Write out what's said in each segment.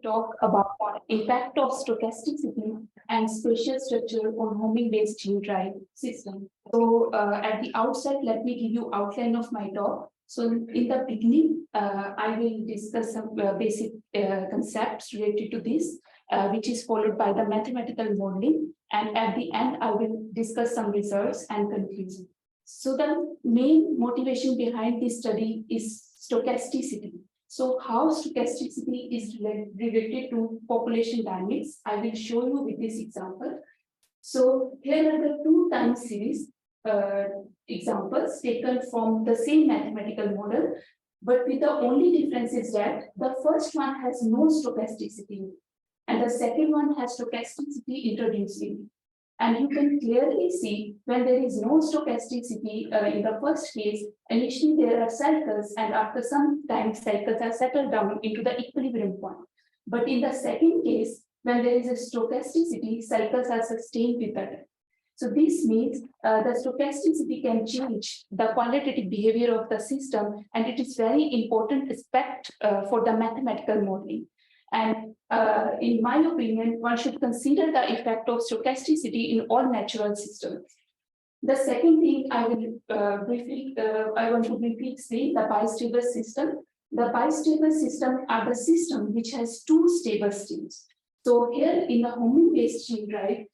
talk about impact of stochasticity and spatial structure on homing-based gene drive system. So at the outset, let me give you outline of my talk. So in the beginning, I will discuss some basic concepts related to this, which is followed by the mathematical modeling. And at the end, I will discuss some results and conclusion. So the main motivation behind this study is stochasticity. So how stochasticity is related to population dynamics, I will show you with this example. So here are the two time series examples taken from the same mathematical model, but with the only difference is that the first one has no stochasticity and the second one has stochasticity introduced in it. And you can clearly see when there is no stochasticity in the first case, initially there are cycles, and after some time cycles are settled down into the equilibrium point. But in the second case, when there is a stochasticity, cycles are sustained with the time. So this means the stochasticity can change the qualitative behavior of the system, and it is very important aspect for the mathematical modeling. And in my opinion, one should consider the effect of stochasticity in all natural systems. The second thing I will I want to briefly explain the bistable system. The bistable system are the system which has two stable states. So here in the homing-based gene drive,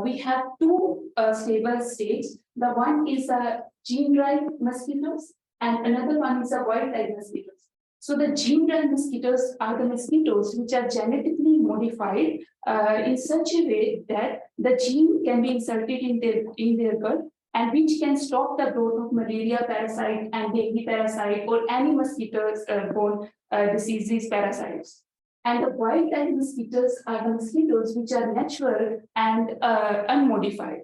we have two stable states. The one is the gene-drive mosquitoes, and another one is the wild-type mosquitoes. So the gene-drive mosquitoes are the mosquitoes which are genetically modified in such a way that the gene can be inserted in their gut, and which can stop the growth of malaria parasite and dengue parasite or any mosquitoes-borne diseases parasites. And the wild-type mosquitoes are the mosquitoes which are natural and unmodified.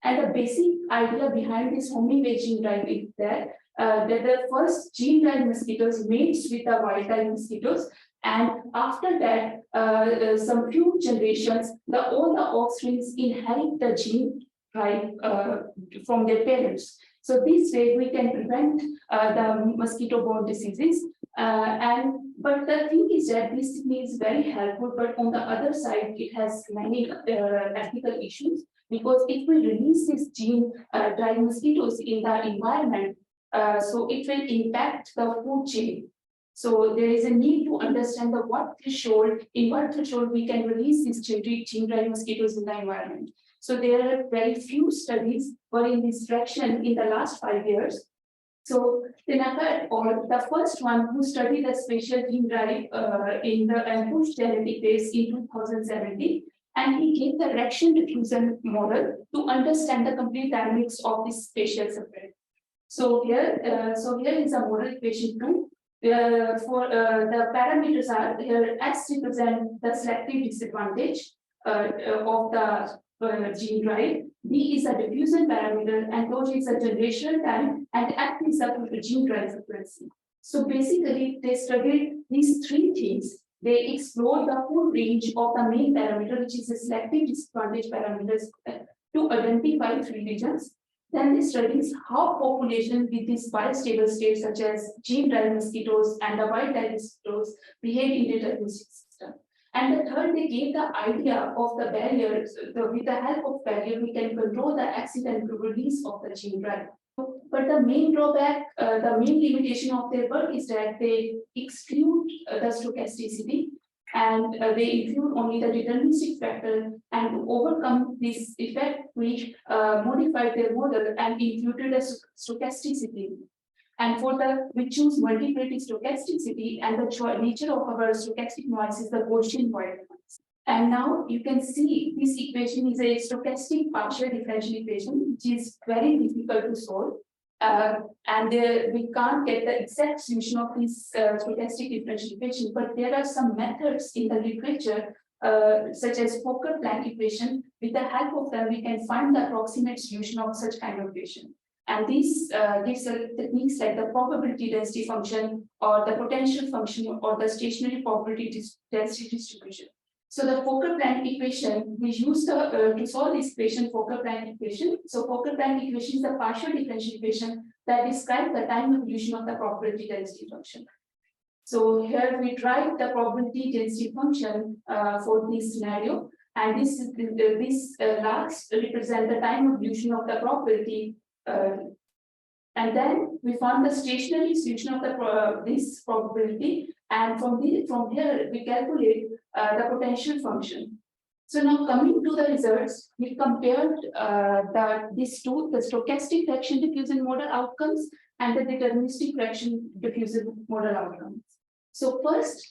And the basic idea behind this homing-based gene drive is that the first gene-drive mosquitoes mates with the wild-type mosquitoes, and after that, some few generations, all the offsprings inherit the gene drive from their parents. So this way we can prevent the mosquito-borne diseases. But the thing is that this is very helpful, but on the other side, it has many ethical issues because it will release this gene-drive mosquitoes in the environment. So it will impact the food chain. So there is a need to understand in what threshold we can release these gene-drive mosquitoes in the environment. So there are very few studies were in this direction in the last 5 years. So Tanaka, or the first one who studied the spatial gene drive in the pushed genetic base in 2017, and he gave the reaction-diffusion model to understand the complete dynamics of this spatial separate. So here is a model equation 2. For the parameters are here, X represent the selective disadvantage of the gene drive, D is a diffusion parameter, and O is a generational time, and F is the gene drive frequency. So basically, they studied these three things. They explored the full range of the main parameter, which is the selective disadvantage parameters, to identify three regions. Then they studied how population with these bistable states, such as gene-drive mosquitoes and the wild-type mosquitoes, behave in deterministic system. And the third, they gave the idea of the barriers. With the help of barrier, we can control the accidental release of the gene drive. But the main drawback, the main limitation of their work is that they exclude the stochasticity, and they include only the deterministic factor. And to overcome this effect, we modified their model and included a stochasticity. And we choose multiplicative stochasticity, and the nature of our stochastic noise is the Gaussian white noise. And now you can see this equation is a stochastic partial differential equation, which is very difficult to solve. And we can't get the exact solution of this stochastic differential equation, but there are some methods in the literature, such as Fokker-Planck equation. With the help of them, we can find the approximate solution of such kind of equation. And this gives techniques like the probability density function, or the potential function, or the stationary probability density distribution. So the Fokker-Planck equation, we use to solve this equation, Fokker-Planck equation. So Fokker-Planck equation is a partial differential equation that describes the time evolution of the probability density function. So here we drive the probability density function for this scenario, and this last represent the time evolution of the probability, and then we found the stationary solution of the this probability, and from here we calculate the potential function. So now coming to the results, we compared the stochastic reaction-diffusion model outcomes and the deterministic reaction-diffusion model outcomes. So first,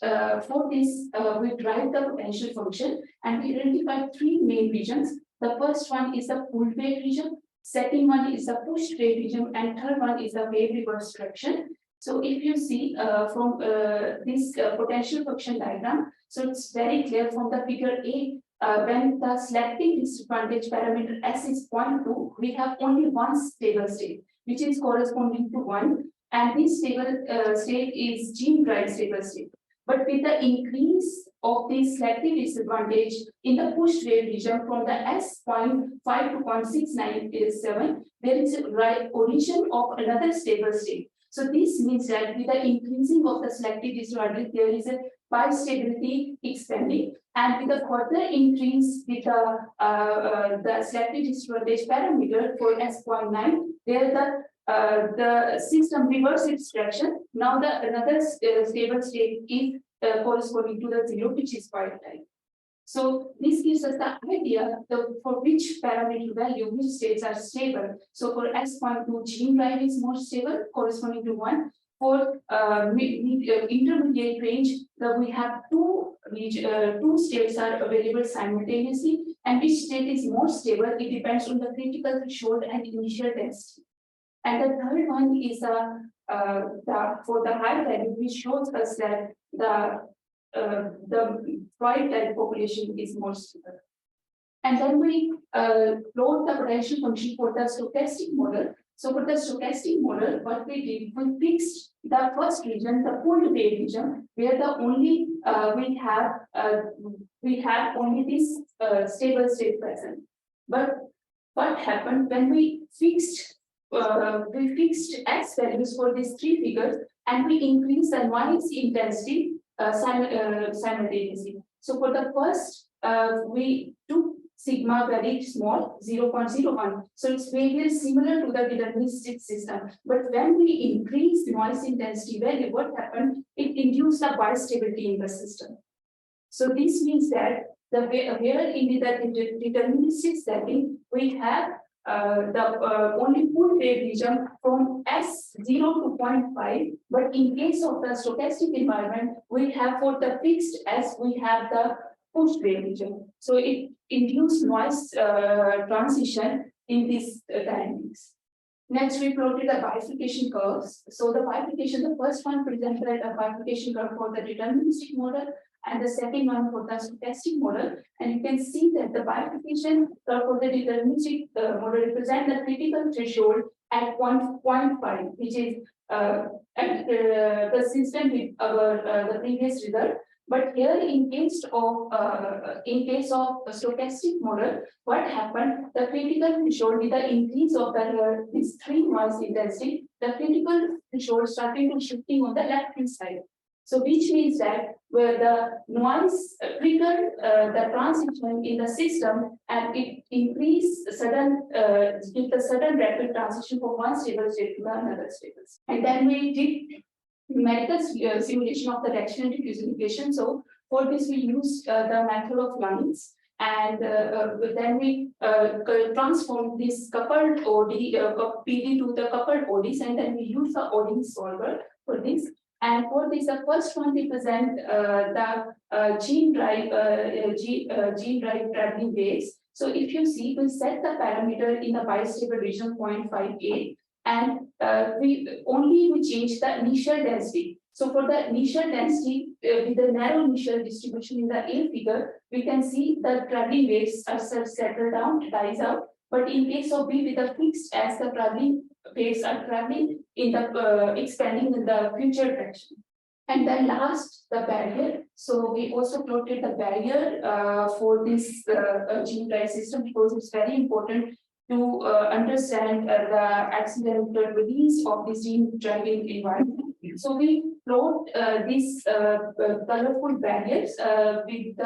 for this, we drive the potential function and we identify three main regions. The first one is the pulled wave region, second one is the pushed wave region, and third one is the wave reverse direction. So if you see from this potential function diagram, so it's very clear from the figure A, when the selective disadvantage parameter S is 0.2, we have only one stable state, which is corresponding to 1. And this stable state is gene-drive stable state. But with the increase of this selective disadvantage in the pushed wave region from the S.5 to 0.697, there is a origin of another stable state. So this means that with the increasing of the selective disadvantage, there is a bistability expanding, and with the further increase with the selective disadvantage parameter for S.9, there the system reverses its direction. Now another stable state is corresponding to the 0, which is quite high. So this gives us the idea for which parameter value, which states are stable. So for S.2, gene drive is more stable, corresponding to 1. For intermediate range, we have two states are available simultaneously, and which state is more stable, it depends on the critical threshold and initial density. And the third one is for the high value, which shows us that the wild type population is more stable. And then we plot the potential function for the stochastic model. So for the stochastic model, what we did, we fixed the first region, the pulled wave region, where the only we have only this stable state present. But what happened when we fixed X values for these three figures, and we increased the noise intensity simultaneously. So for the first, we took sigma very small, 0.01. So it's very similar to the deterministic system. But when we increase the noise intensity value, what happened? It induced a bistability in the system. So this means that where in the deterministic setting, we have the only pulled wave region from S0 to 0.5, but in case of the stochastic environment, we have for the fixed S, we have the pushed wave region. So it induced noise transition in these dynamics. Next, we plotted the bifurcation curves. So the bifurcation, the first one presented a bifurcation curve for the deterministic model, and the second one for the stochastic model. And you can see that the bifurcation curve for the deterministic model represents the critical threshold at 1.5, which is consistent with our the previous result. But here, in case of a stochastic model, what happened? The critical threshold with the increase of this 3 noise intensity, the critical threshold started to shifting on the left hand side. So which means that where the noise triggered the transition in the system, and it increased give the sudden rapid transition from one stable state to another stable state. And then we did numerical simulation of the reaction-diffusion equation. So for this, we used the method of lines, and then we transformed this coupled OD PD to the coupled ODs, and then we use the OD solver for this. And for this, the first one represent the gene drive traveling waves. So if you see, we set the parameter in the bistable region 0.58, and we change the initial density. So for the initial density, with the narrow initial distribution in the A figure, we can see the traveling waves are settled down, dies out. But in case of B, with the fixed as the traveling waves are traveling in the expanding in the future direction. And then last, the barrier. So we also plotted the barrier for this gene drive system, because it's very important to understand the accidental release of this gene driving environment. So we plot these colorful barriers with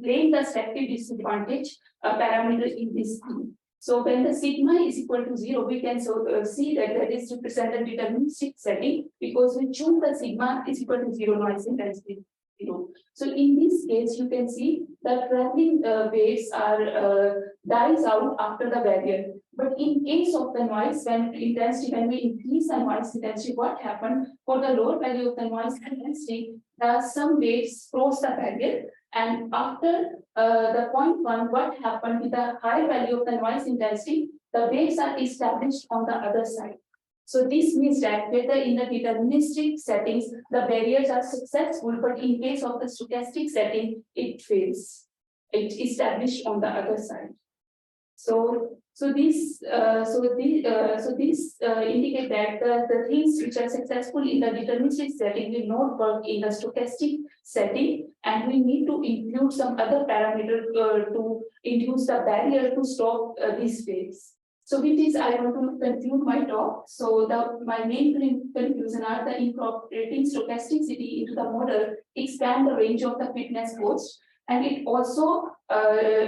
playing the selective disadvantage parameter in this scheme. So when the sigma is equal to 0, we can see that that is represented deterministic setting because we choose the sigma is equal to 0 noise intensity 0. So in this case, you can see the traveling waves are dies out after the barrier. But in case of the noise, when we increase the noise intensity, what happened for the lower value of the noise intensity? Some waves cross the barrier, and after the point 1, what happened with the high value of the noise intensity? The waves are established on the other side. So this means that whether in the deterministic settings, the barriers are successful, but in case of the stochastic setting, it fails. It established on the other side. So these indicate that the things which are successful in the deterministic setting will not work in the stochastic setting, and we need to include some other parameter to induce the barrier to stop these waves. So with this, I want to conclude my talk. So my main conclusion are the incorporating stochasticity into the model expand the range of the fitness cost, and it also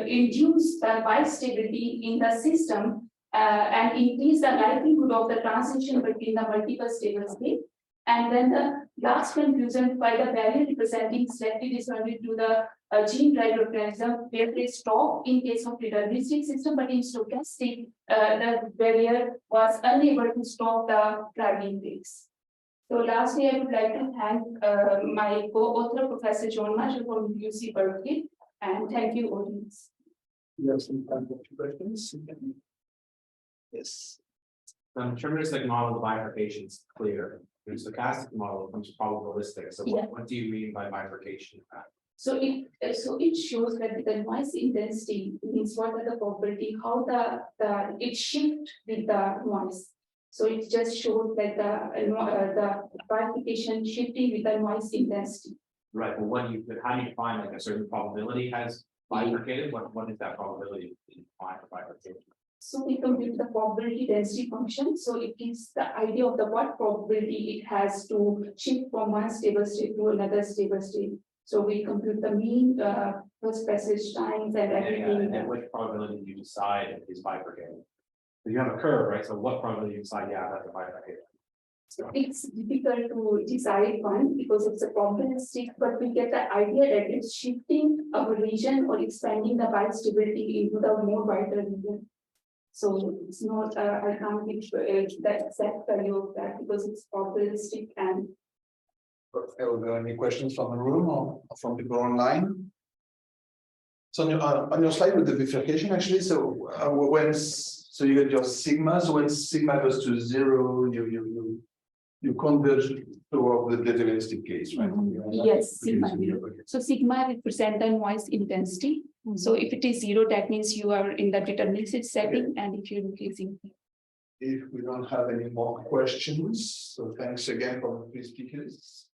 induce the bistability in the system and increase the likelihood of the transition between the multiple stable state. And then the last conclusion by the barrier representing selective disorder to the gene drive organism, where they stop in case of deterministic system, but in stochastic, the barrier was unable to stop the driving waves. So lastly, I would like to thank my co-author, Professor John Marshall from UC Berkeley, and thank you, audience. You have some time for questions? Yes. Deterministic model of bifurcation is clear. The stochastic model becomes probabilistic. So what do you mean by bifurcation? So it shows that the noise intensity means what are the probability, how it shift with the noise. So it just shows that the bifurcation shifting with the noise intensity. Right. Well, how do you find like a certain probability has bifurcated? What is that probability defined for bifurcation? So we compute the probability density function. So it gives the idea of the what probability it has to shift from one stable state to another stable state. So we compute the mean first passage times and everything. And which probability do you decide is bifurcated? So you have a curve, right? So what probability you decide, yeah, that's a bifurcated? So it's difficult to decide one because it's a probabilistic, but we get the idea that it's shifting our region or expanding the bistability into the more wider region. So it's not, I can't give the exact value of that because it's probabilistic. And are there any questions from the room or from people online? So on your slide with the bifurcation, actually, so so you get your sigmas. When sigma goes to 0, you converge toward the deterministic case, right? Yes, sigma. So sigma represents the noise intensity. So if it is 0, that means you are in the deterministic setting, and if you're increasing. If we don't have any more questions, so thanks again for the three speakers.